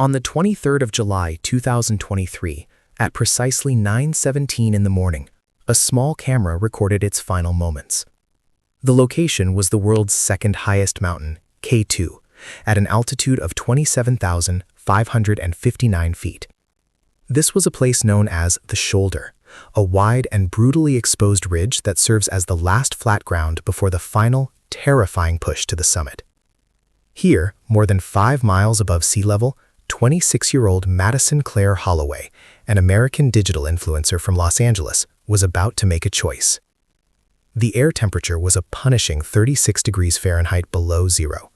On the 23rd of July 2023, at precisely 9:17 in the morning, a small camera recorded its final moments. The location was the world's second highest mountain, K2, at an altitude of 27,559 feet. This was a place known as the Shoulder, a wide and brutally exposed ridge that serves as the last flat ground before the final, terrifying push to the summit. Here, more than 5 miles above sea level, 26-year-old Madison Claire Holloway, an American digital influencer from Los Angeles, was about to make a choice. The air temperature was a punishing 36 degrees Fahrenheit below zero.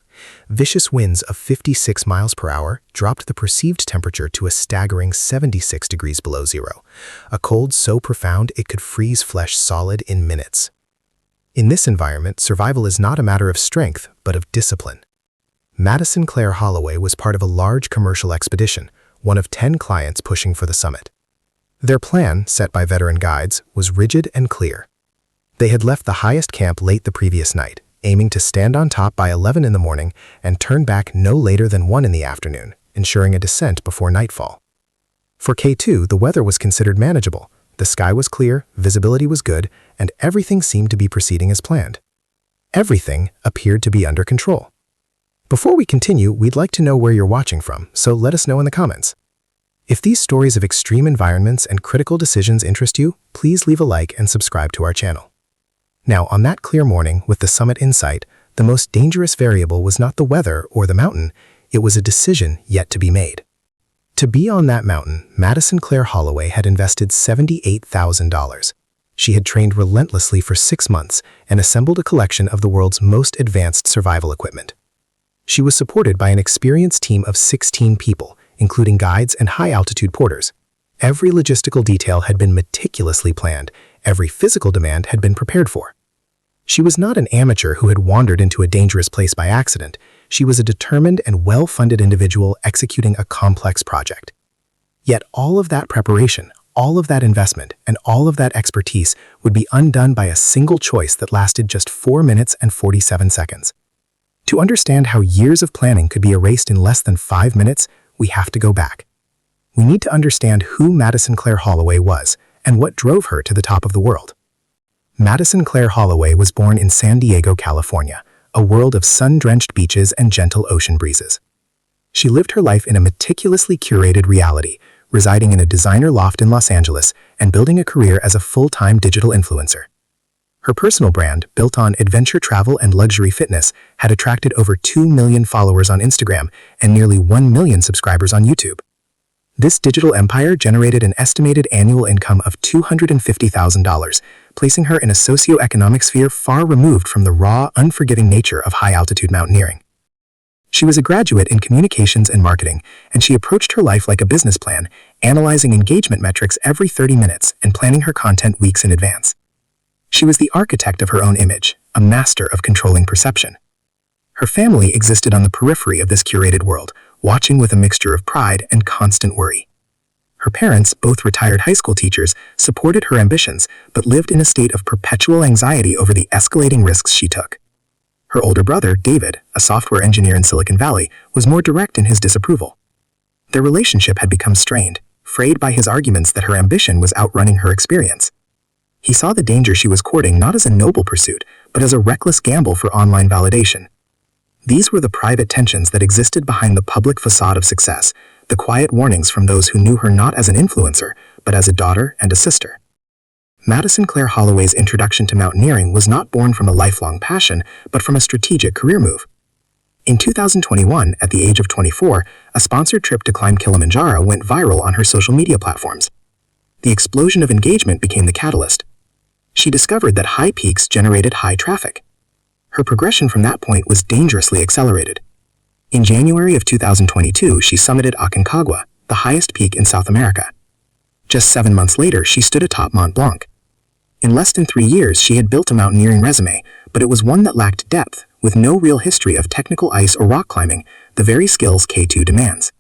Vicious winds of 56 miles per hour dropped the perceived temperature to a staggering 76 degrees below zero, a cold so profound it could freeze flesh solid in minutes. In this environment, survival is not a matter of strength, but of discipline. Madison Claire Holloway was part of a large commercial expedition, one of 10 clients pushing for the summit. Their plan, set by veteran guides, was rigid and clear. They had left the highest camp late the previous night, aiming to stand on top by 11 in the morning and turn back no later than 1 in the afternoon, ensuring a descent before nightfall. For K2, the weather was considered manageable. The sky was clear, visibility was good, and everything seemed to be proceeding as planned. Everything appeared to be under control. Before we continue, we'd like to know where you're watching from, so let us know in the comments. If these stories of extreme environments and critical decisions interest you, please leave a like and subscribe to our channel. Now, on that clear morning with the summit in sight, the most dangerous variable was not the weather or the mountain, it was a decision yet to be made. To be on that mountain, Madison Claire Holloway had invested $78,000. She had trained relentlessly for 6 months and assembled a collection of the world's most advanced survival equipment. She was supported by an experienced team of 16 people, including guides and high-altitude porters. Every logistical detail had been meticulously planned, every physical demand had been prepared for. She was not an amateur who had wandered into a dangerous place by accident. She was a determined and well-funded individual executing a complex project. Yet all of that preparation, all of that investment, and all of that expertise would be undone by a single choice that lasted just 4 minutes and 47 seconds. To understand how years of planning could be erased in less than 5 minutes, we have to go back. We need to understand who Madison Claire Holloway was and what drove her to the top of the world. Madison Claire Holloway was born in San Diego, California, a world of sun-drenched beaches and gentle ocean breezes. She lived her life in a meticulously curated reality, residing in a designer loft in Los Angeles and building a career as a full-time digital influencer. Her personal brand, built on adventure travel and luxury fitness, had attracted over 2 million followers on Instagram and nearly 1 million subscribers on YouTube. This digital empire generated an estimated annual income of $250,000, placing her in a socioeconomic sphere far removed from the raw, unforgiving nature of high-altitude mountaineering. She was a graduate in communications and marketing, and she approached her life like a business plan, analyzing engagement metrics every 30 minutes and planning her content weeks in advance. She was the architect of her own image, a master of controlling perception. Her family existed on the periphery of this curated world, watching with a mixture of pride and constant worry. Her parents, both retired high school teachers, supported her ambitions, but lived in a state of perpetual anxiety over the escalating risks she took. Her older brother, David, a software engineer in Silicon Valley, was more direct in his disapproval. Their relationship had become strained, frayed by his arguments that her ambition was outrunning her experience. He saw the danger she was courting not as a noble pursuit, but as a reckless gamble for online validation. These were the private tensions that existed behind the public facade of success, the quiet warnings from those who knew her not as an influencer, but as a daughter and a sister. Madison Claire Holloway's introduction to mountaineering was not born from a lifelong passion, but from a strategic career move. In 2021, at the age of 24, a sponsored trip to climb Kilimanjaro went viral on her social media platforms. The explosion of engagement became the catalyst. She discovered that high peaks generated high traffic. Her progression from that point was dangerously accelerated. In January of 2022, she summited Aconcagua, the highest peak in South America. Just 7 months later, she stood atop Mont Blanc. In less than 3 years, she had built a mountaineering resume, but it was one that lacked depth, with no real history of technical ice or rock climbing, the very skills K2 demands.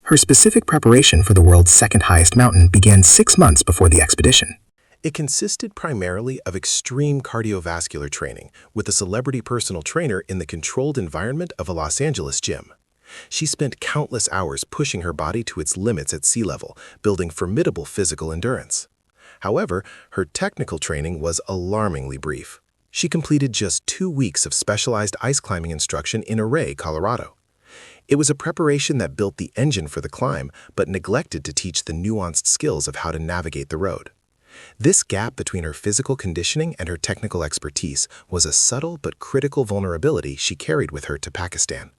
Her specific preparation for the world's second highest mountain began 6 months before the expedition. It consisted primarily of extreme cardiovascular training with a celebrity personal trainer in the controlled environment of a Los Angeles gym. She spent countless hours pushing her body to its limits at sea level, building formidable physical endurance. However, her technical training was alarmingly brief. She completed just 2 weeks of specialized ice climbing instruction in Array, Colorado. It was a preparation that built the engine for the climb, but neglected to teach the nuanced skills of how to navigate the road. This gap between her physical conditioning and her technical expertise was a subtle but critical vulnerability she carried with her to Pakistan.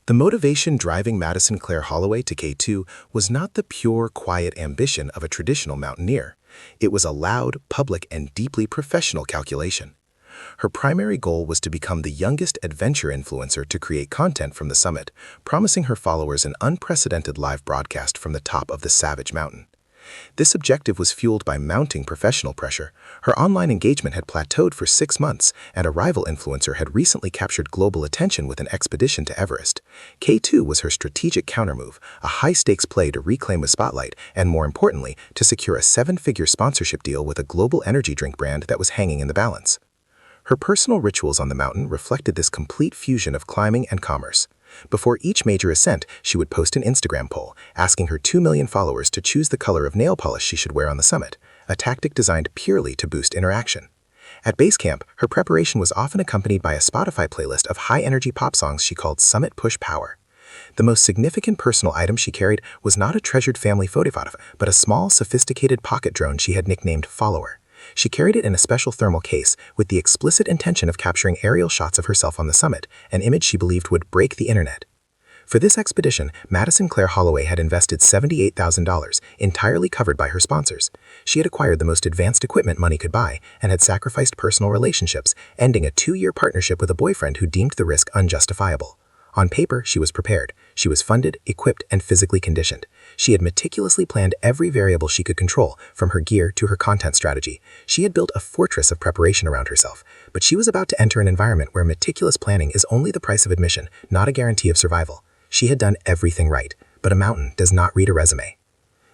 The motivation driving Madison Claire Holloway to K2 was not the pure, quiet ambition of a traditional mountaineer. It was a loud, public, and deeply professional calculation. Her primary goal was to become the youngest adventure influencer to create content from the summit, promising her followers an unprecedented live broadcast from the top of the Savage Mountain. This objective was fueled by mounting professional pressure. Her online engagement had plateaued for 6 months, and a rival influencer had recently captured global attention with an expedition to Everest. K2 was her strategic countermove, a high-stakes play to reclaim a spotlight, and more importantly, to secure a 7-figure sponsorship deal with a global energy drink brand that was hanging in the balance. Her personal rituals on the mountain reflected this complete fusion of climbing and commerce. Before each major ascent, she would post an Instagram poll, asking her 2 million followers to choose the color of nail polish she should wear on the summit, a tactic designed purely to boost interaction. At base camp, her preparation was often accompanied by a Spotify playlist of high-energy pop songs she called Summit Push Power. The most significant personal item she carried was not a treasured family photo, but a small, sophisticated pocket drone she had nicknamed Follower. She carried it in a special thermal case with the explicit intention of capturing aerial shots of herself on the summit, an image she believed would break the internet. For this expedition, Madison Claire Holloway had invested $78,000, entirely covered by her sponsors. She had acquired the most advanced equipment money could buy and had sacrificed personal relationships, ending a 2-year partnership with a boyfriend who deemed the risk unjustifiable. On paper, she was prepared. She was funded, equipped, and physically conditioned. She had meticulously planned every variable she could control, from her gear to her content strategy. She had built a fortress of preparation around herself. But she was about to enter an environment where meticulous planning is only the price of admission, not a guarantee of survival. She had done everything right, but a mountain does not read a resume.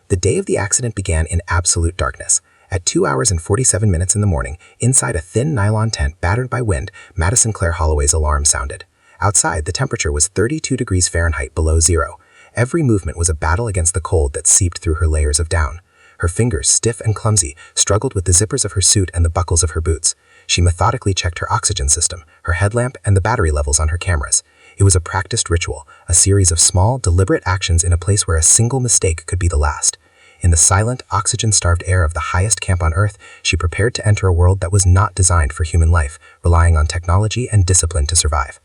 The day of the accident began in absolute darkness. At 2 hours and 47 minutes in the morning, inside a thin nylon tent battered by wind, Madison Claire Holloway's alarm sounded. Outside, the temperature was 32 degrees Fahrenheit below zero. Every movement was a battle against the cold that seeped through her layers of down. Her fingers, stiff and clumsy, struggled with the zippers of her suit and the buckles of her boots. She methodically checked her oxygen system, her headlamp, and the battery levels on her cameras. It was a practiced ritual, a series of small, deliberate actions in a place where a single mistake could be the last. In the silent, oxygen-starved air of the highest camp on Earth, she prepared to enter a world that was not designed for human life, relying on technology and discipline to survive.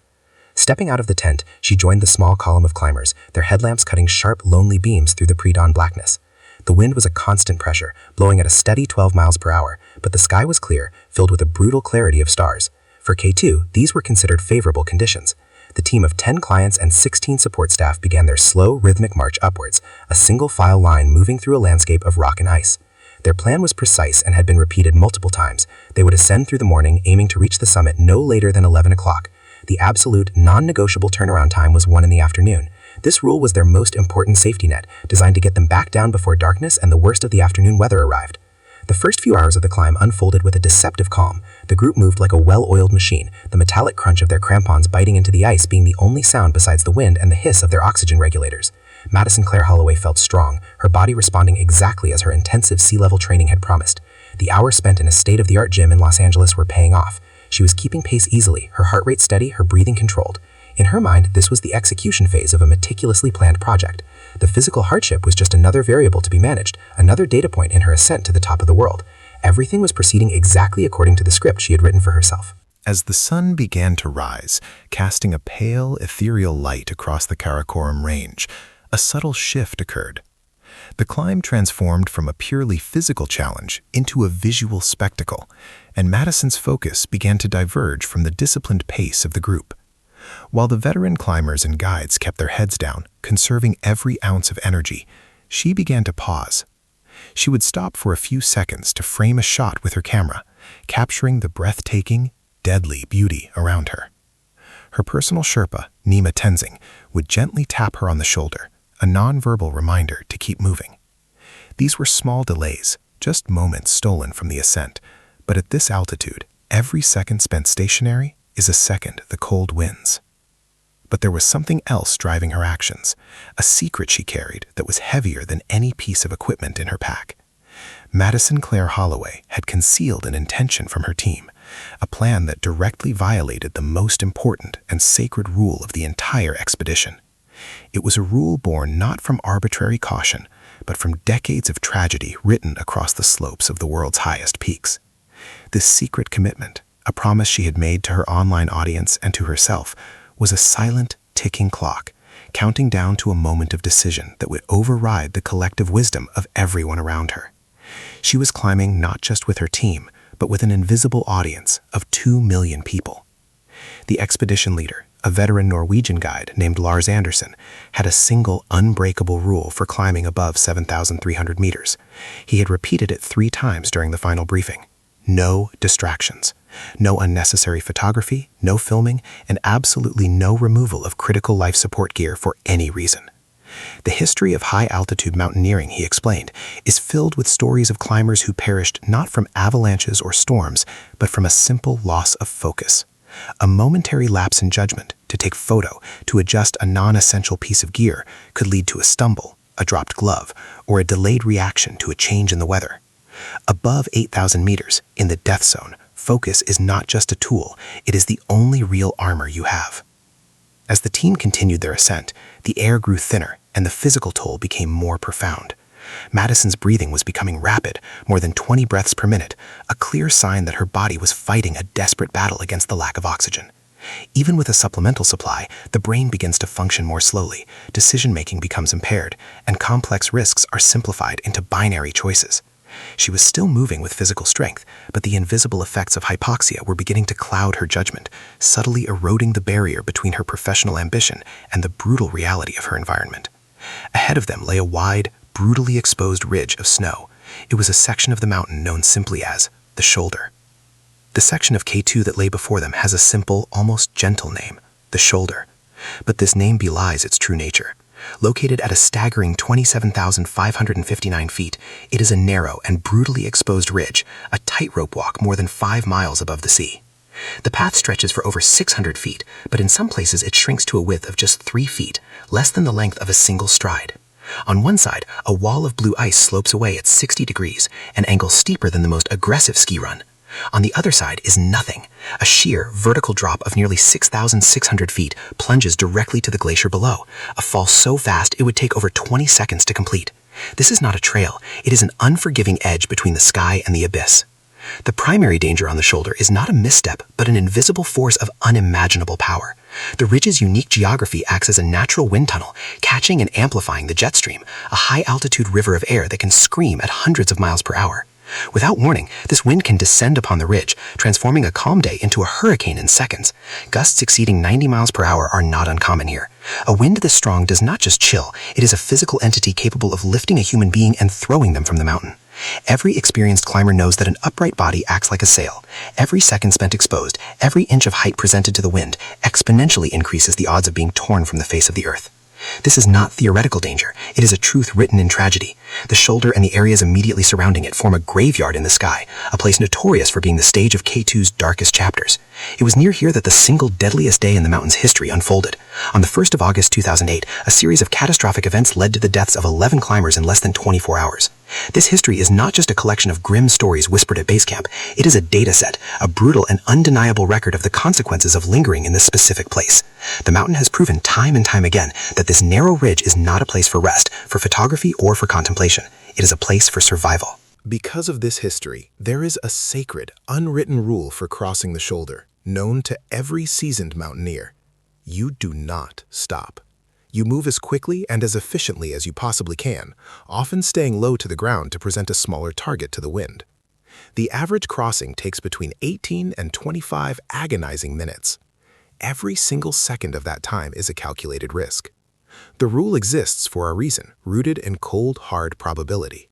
Stepping out of the tent, she joined the small column of climbers, their headlamps cutting sharp, lonely beams through the pre-dawn blackness. The wind was a constant pressure, blowing at a steady 12 miles per hour, but the sky was clear, filled with a brutal clarity of stars. For K2, these were considered favorable conditions. The team of 10 clients and 16 support staff began their slow, rhythmic march upwards, a single-file line moving through a landscape of rock and ice. Their plan was precise and had been repeated multiple times. They would ascend through the morning, aiming to reach the summit no later than 11 o'clock. The absolute, non-negotiable turnaround time was 1 in the afternoon. This rule was their most important safety net, designed to get them back down before darkness and the worst of the afternoon weather arrived. The first few hours of the climb unfolded with a deceptive calm. The group moved like a well-oiled machine, the metallic crunch of their crampons biting into the ice being the only sound besides the wind and the hiss of their oxygen regulators. Madison Claire Holloway felt strong, her body responding exactly as her intensive sea-level training had promised. The hours spent in a state-of-the-art gym in Los Angeles were paying off. She was keeping pace easily, her heart rate steady, her breathing controlled. In her mind, this was the execution phase of a meticulously planned project. The physical hardship was just another variable to be managed, another data point in her ascent to the top of the world. Everything was proceeding exactly according to the script she had written for herself. As the sun began to rise, casting a pale, ethereal light across the Karakoram Range, a subtle shift occurred. The climb transformed from a purely physical challenge into a visual spectacle, and Madison's focus began to diverge from the disciplined pace of the group. While the veteran climbers and guides kept their heads down, conserving every ounce of energy, she began to pause. She would stop for a few seconds to frame a shot with her camera, capturing the breathtaking, deadly beauty around her. Her personal Sherpa, Nima Tenzing, would gently tap her on the shoulder, a nonverbal reminder to keep moving. These were small delays, just moments stolen from the ascent, but at this altitude, every second spent stationary is a second the cold wins. But there was something else driving her actions, a secret she carried that was heavier than any piece of equipment in her pack. Madison Claire Holloway had concealed an intention from her team, a plan that directly violated the most important and sacred rule of the entire expedition. It was a rule born not from arbitrary caution, but from decades of tragedy written across the slopes of the world's highest peaks. This secret commitment, a promise she had made to her online audience and to herself, was a silent, ticking clock, counting down to a moment of decision that would override the collective wisdom of everyone around her. She was climbing not just with her team, but with an invisible audience of 2 million people. The expedition leader, a veteran Norwegian guide named Lars Andersen, had a single unbreakable rule for climbing above 7,300 meters. He had repeated it 3 times during the final briefing. No distractions. No unnecessary photography, no filming, and absolutely no removal of critical life support gear for any reason. The history of high-altitude mountaineering, he explained, is filled with stories of climbers who perished not from avalanches or storms, but from a simple loss of focus. A momentary lapse in judgment, to take photo, to adjust a non-essential piece of gear, could lead to a stumble, a dropped glove, or a delayed reaction to a change in the weather. Above 8,000 meters, in the death zone, focus is not just a tool, it is the only real armor you have. As the team continued their ascent, the air grew thinner and the physical toll became more profound. Madison's breathing was becoming rapid, more than 20 breaths per minute, a clear sign that her body was fighting a desperate battle against the lack of oxygen. Even with a supplemental supply, the brain begins to function more slowly, decision-making becomes impaired, and complex risks are simplified into binary choices. She was still moving with physical strength, but the invisible effects of hypoxia were beginning to cloud her judgment, subtly eroding the barrier between her professional ambition and the brutal reality of her environment. Ahead of them lay a wide, brutally exposed ridge of snow. It was a section of the mountain known simply as the Shoulder. The section of K2 that lay before them has a simple, almost gentle name, the Shoulder. But this name belies its true nature. Located at a staggering 27,559 feet, it is a narrow and brutally exposed ridge, a tightrope walk more than 5 miles above the sea. The path stretches for over 600 feet, but in some places it shrinks to a width of just 3 feet, less than the length of a single stride. On one side, a wall of blue ice slopes away at 60 degrees, an angle steeper than the most aggressive ski run. On the other side is nothing. A sheer, vertical drop of nearly 6,600 feet plunges directly to the glacier below, a fall so fast it would take over 20 seconds to complete. This is not a trail, it is an unforgiving edge between the sky and the abyss. The primary danger on the Shoulder is not a misstep, but an invisible force of unimaginable power. The ridge's unique geography acts as a natural wind tunnel, catching and amplifying the jet stream, a high-altitude river of air that can scream at hundreds of miles per hour. Without warning, this wind can descend upon the ridge, transforming a calm day into a hurricane in seconds. Gusts exceeding 90 miles per hour are not uncommon here. A wind this strong does not just chill, it is a physical entity capable of lifting a human being and throwing them from the mountain. Every experienced climber knows that an upright body acts like a sail. Every second spent exposed, every inch of height presented to the wind, exponentially increases the odds of being torn from the face of the earth. This is not theoretical danger, it is a truth written in tragedy. The Shoulder and the areas immediately surrounding it form a graveyard in the sky, a place notorious for being the stage of K2's darkest chapters. It was near here that the single deadliest day in the mountain's history unfolded. On the 1st of August 2008, a series of catastrophic events led to the deaths of 11 climbers in less than 24 hours. This history is not just a collection of grim stories whispered at base camp, it is a data set, a brutal and undeniable record of the consequences of lingering in this specific place. The mountain has proven time and time again that this narrow ridge is not a place for rest, for photography, or for contemplation. It is a place for survival. Because of this history, there is a sacred, unwritten rule for crossing the Shoulder, known to every seasoned mountaineer. You do not stop. You move as quickly and as efficiently as you possibly can, often staying low to the ground to present a smaller target to the wind. The average crossing takes between 18 and 25 agonizing minutes. Every single second of that time is a calculated risk. The rule exists for a reason, rooted in cold, hard probability.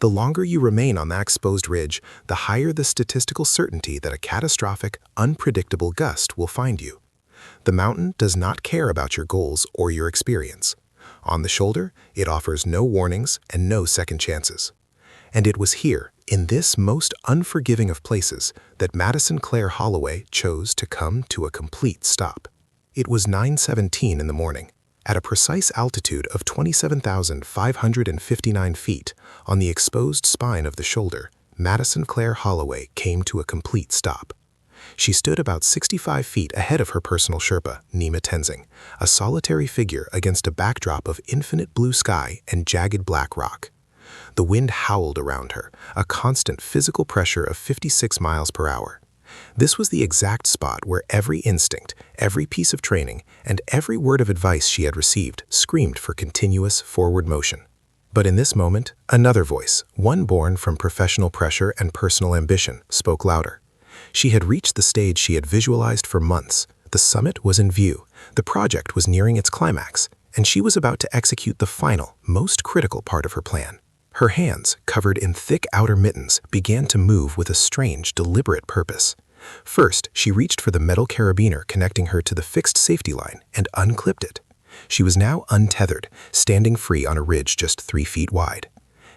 The longer you remain on that exposed ridge, the higher the statistical certainty that a catastrophic, unpredictable gust will find you. The mountain does not care about your goals or your experience. On the Shoulder, it offers no warnings and no second chances. And it was here, in this most unforgiving of places, that Madison Claire Holloway chose to come to a complete stop. It was 9:17 in the morning. At a precise altitude of 27,559 feet on the exposed spine of the shoulder, Madison Claire Holloway came to a complete stop. She stood about 65 feet ahead of her personal Sherpa, Nima Tenzing, a solitary figure against a backdrop of infinite blue sky and jagged black rock. The wind howled around her, a constant physical pressure of 56 miles per hour. This was the exact spot where every instinct, every piece of training, and every word of advice she had received screamed for continuous forward motion. But in this moment, another voice, one born from professional pressure and personal ambition, spoke louder. She had reached the stage she had visualized for months. The summit was in view, the project was nearing its climax, and she was about to execute the final, most critical part of her plan. Her hands, covered in thick outer mittens, began to move with a strange, deliberate purpose. First, she reached for the metal carabiner connecting her to the fixed safety line and unclipped it. She was now untethered, standing free on a ridge just 3 feet wide.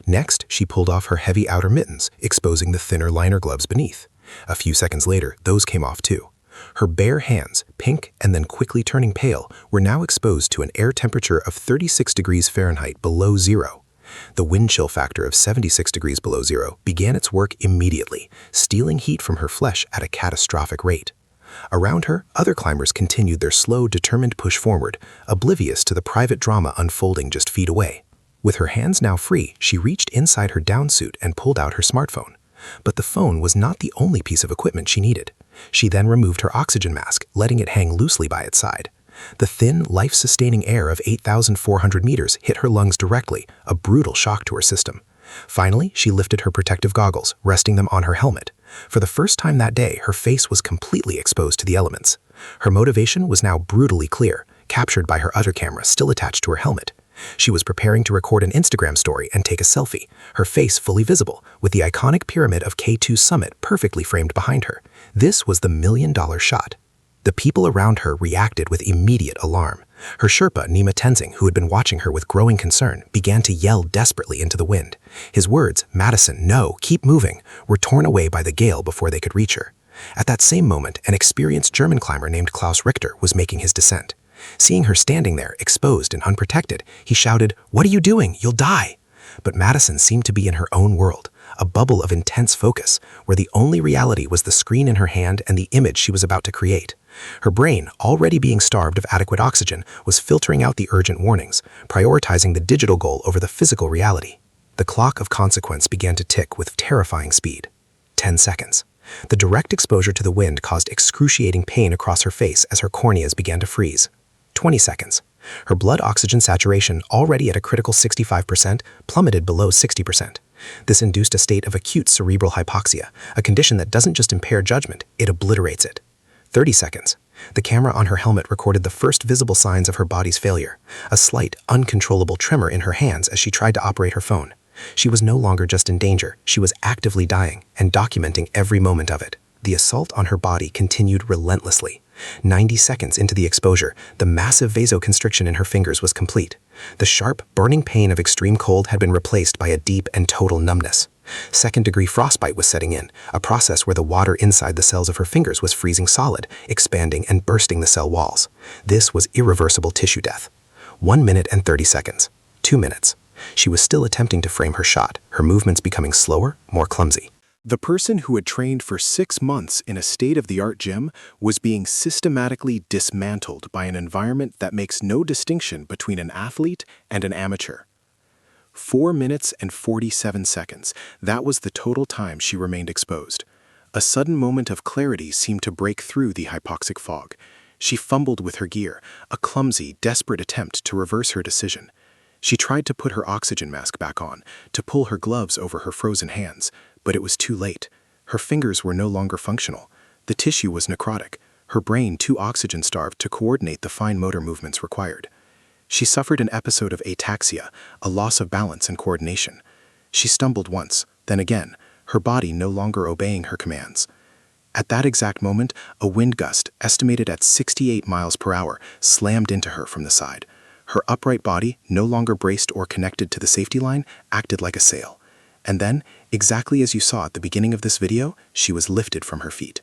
Next, she pulled off her heavy outer mittens, exposing the thinner liner gloves beneath. A few seconds later, those came off too. Her bare hands, pink and then quickly turning pale, were now exposed to an air temperature of 36 degrees Fahrenheit below zero. The wind chill factor of 76 degrees below zero began its work immediately, stealing heat from her flesh at a catastrophic rate. Around her, other climbers continued their slow, determined push forward, oblivious to the private drama unfolding just feet away. With her hands now free, she reached inside her down suit and pulled out her smartphone. But the phone was not the only piece of equipment she needed. She then removed her oxygen mask, letting it hang loosely by its side. The thin, life-sustaining air of 8,400 meters hit her lungs directly, a brutal shock to her system. Finally, she lifted her protective goggles, resting them on her helmet. For the first time that day, her face was completely exposed to the elements. Her motivation was now brutally clear, captured by her other camera still attached to her helmet. She was preparing to record an Instagram story and take a selfie, her face fully visible, with the iconic pyramid of K2's summit perfectly framed behind her. This was the million-dollar shot. The people around her reacted with immediate alarm. Her Sherpa, Nima Tenzing, who had been watching her with growing concern, began to yell desperately into the wind. His words, "Madison, no, keep moving," were torn away by the gale before they could reach her. At that same moment, an experienced German climber named Klaus Richter was making his descent. Seeing her standing there, exposed and unprotected, he shouted, "What are you doing? You'll die!" But Madison seemed to be in her own world, a bubble of intense focus, where the only reality was the screen in her hand and the image she was about to create. Her brain, already being starved of adequate oxygen, was filtering out the urgent warnings, prioritizing the digital goal over the physical reality. The clock of consequence began to tick with terrifying speed. 10 seconds. The direct exposure to the wind caused excruciating pain across her face as her corneas began to freeze. 20 seconds. Her blood oxygen saturation, already at a critical 65%, plummeted below 60%. This induced a state of acute cerebral hypoxia, a condition that doesn't just impair judgment, it obliterates it. 30 seconds. The camera on her helmet recorded the first visible signs of her body's failure, a slight, uncontrollable tremor in her hands as she tried to operate her phone. She was no longer just in danger, she was actively dying and documenting every moment of it. The assault on her body continued relentlessly. 90 seconds into the exposure, the massive vasoconstriction in her fingers was complete. The sharp, burning pain of extreme cold had been replaced by a deep and total numbness. Second-degree frostbite was setting in, a process where the water inside the cells of her fingers was freezing solid, expanding and bursting the cell walls. This was irreversible tissue death. 1 minute and 30 seconds. 2 minutes. She was still attempting to frame her shot, her movements becoming slower, more clumsy. The person who had trained for 6 months in a state-of-the-art gym was being systematically dismantled by an environment that makes no distinction between an athlete and an amateur. 4 minutes and 47 seconds. That was the total time she remained exposed. A sudden moment of clarity seemed to break through the hypoxic fog. She fumbled with her gear, a clumsy, desperate attempt to reverse her decision. She tried to put her oxygen mask back on, to pull her gloves over her frozen hands, but it was too late. Her fingers were no longer functional. The tissue was necrotic, her brain too oxygen-starved to coordinate the fine motor movements required. She suffered an episode of ataxia, a loss of balance and coordination. She stumbled once, then again, her body no longer obeying her commands. At that exact moment, a wind gust, estimated at 68 miles per hour, slammed into her from the side. Her upright body, no longer braced or connected to the safety line, acted like a sail. And then, exactly as you saw at the beginning of this video, she was lifted from her feet.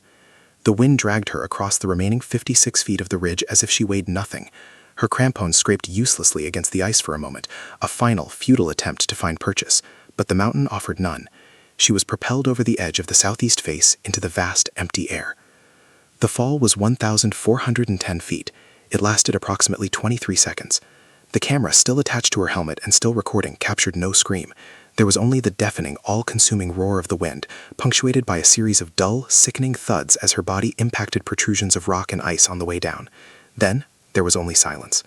The wind dragged her across the remaining 56 feet of the ridge as if she weighed nothing. Her crampons scraped uselessly against the ice for a moment, a final, futile attempt to find purchase, but the mountain offered none. She was propelled over the edge of the southeast face into the vast, empty air. The fall was 1,410 feet. It lasted approximately 23 seconds. The camera, still attached to her helmet and still recording, captured no scream. There was only the deafening, all-consuming roar of the wind, punctuated by a series of dull, sickening thuds as her body impacted protrusions of rock and ice on the way down. Then, there was only silence.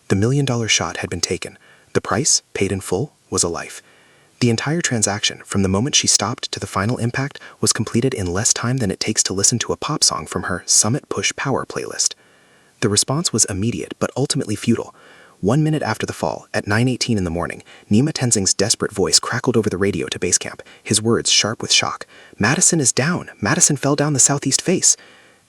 The million-dollar shot had been taken. The price, paid in full, was a life. The entire transaction, from the moment she stopped to the final impact, was completed in less time than it takes to listen to a pop song from her Summit Push Power playlist. The response was immediate, but ultimately futile. 1 minute after the fall, at 9:18 in the morning, Nima Tenzing's desperate voice crackled over the radio to base camp, his words sharp with shock. "Madison is down. Madison fell down the southeast face."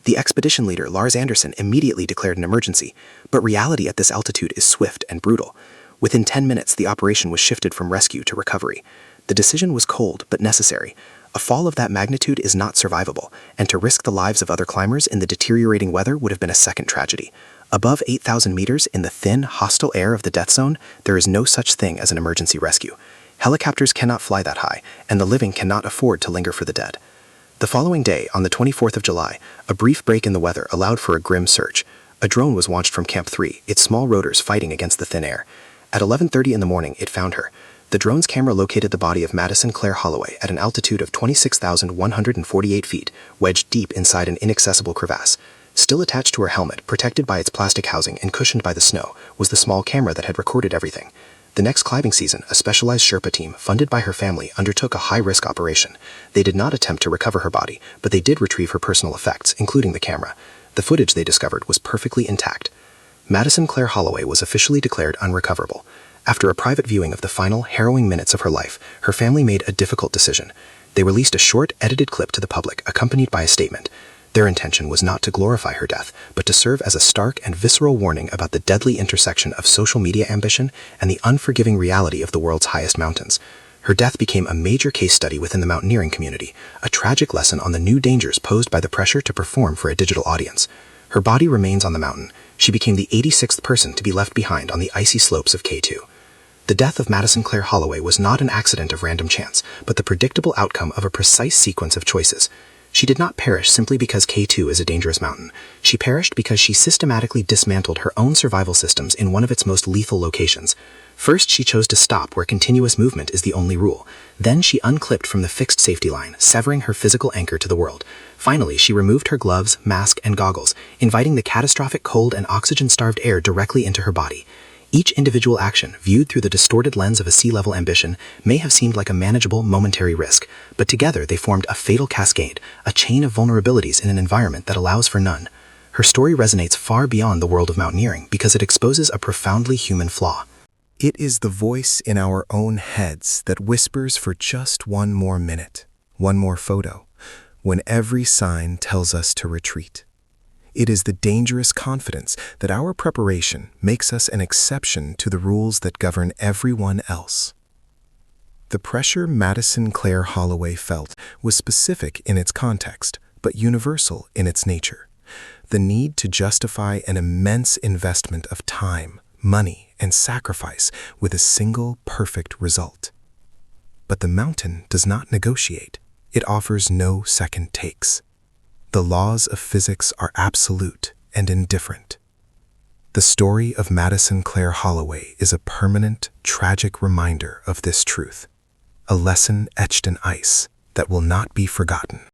The expedition leader, Lars Anderson, immediately declared an emergency, but reality at this altitude is swift and brutal. Within 10 minutes, the operation was shifted from rescue to recovery. The decision was cold but necessary. A fall of that magnitude is not survivable, and to risk the lives of other climbers in the deteriorating weather would have been a second tragedy. Above 8,000 meters in the thin, hostile air of the death zone, there is no such thing as an emergency rescue. Helicopters cannot fly that high, and the living cannot afford to linger for the dead. The following day, on the 24th of July, a brief break in the weather allowed for a grim search. A drone was launched from Camp 3, its small rotors fighting against the thin air. At 11:30 in the morning, it found her. The drone's camera located the body of Madison Claire Holloway at an altitude of 26,148 feet, wedged deep inside an inaccessible crevasse. Still attached to her helmet, protected by its plastic housing and cushioned by the snow, was the small camera that had recorded everything. The next climbing season, a specialized Sherpa team, funded by her family, undertook a high-risk operation. They did not attempt to recover her body, but they did retrieve her personal effects, including the camera. The footage they discovered was perfectly intact. Madison Claire Holloway was officially declared unrecoverable. After a private viewing of the final, harrowing minutes of her life, her family made a difficult decision. They released a short, edited clip to the public, accompanied by a statement. Their intention was not to glorify her death, but to serve as a stark and visceral warning about the deadly intersection of social media ambition and the unforgiving reality of the world's highest mountains. Her death became a major case study within the mountaineering community, a tragic lesson on the new dangers posed by the pressure to perform for a digital audience. Her body remains on the mountain. She became the 86th person to be left behind on the icy slopes of K2. The death of Madison Claire Holloway was not an accident of random chance, but the predictable outcome of a precise sequence of choices. She did not perish simply because K2 is a dangerous mountain. She perished because she systematically dismantled her own survival systems in one of its most lethal locations. First, she chose to stop where continuous movement is the only rule. Then she unclipped from the fixed safety line, severing her physical anchor to the world. Finally, she removed her gloves, mask, and goggles, inviting the catastrophic cold and oxygen-starved air directly into her body. Each individual action, viewed through the distorted lens of a sea-level ambition, may have seemed like a manageable, momentary risk, but together they formed a fatal cascade, a chain of vulnerabilities in an environment that allows for none. Her story resonates far beyond the world of mountaineering because it exposes a profoundly human flaw. It is the voice in our own heads that whispers for just one more minute, one more photo, when every sign tells us to retreat. It is the dangerous confidence that our preparation makes us an exception to the rules that govern everyone else. The pressure Madison Claire Holloway felt was specific in its context, but universal in its nature. The need to justify an immense investment of time, money, and sacrifice with a single perfect result. But the mountain does not negotiate. It offers no second takes. The laws of physics are absolute and indifferent. The story of Madison Claire Holloway is a permanent, tragic reminder of this truth, a lesson etched in ice that will not be forgotten.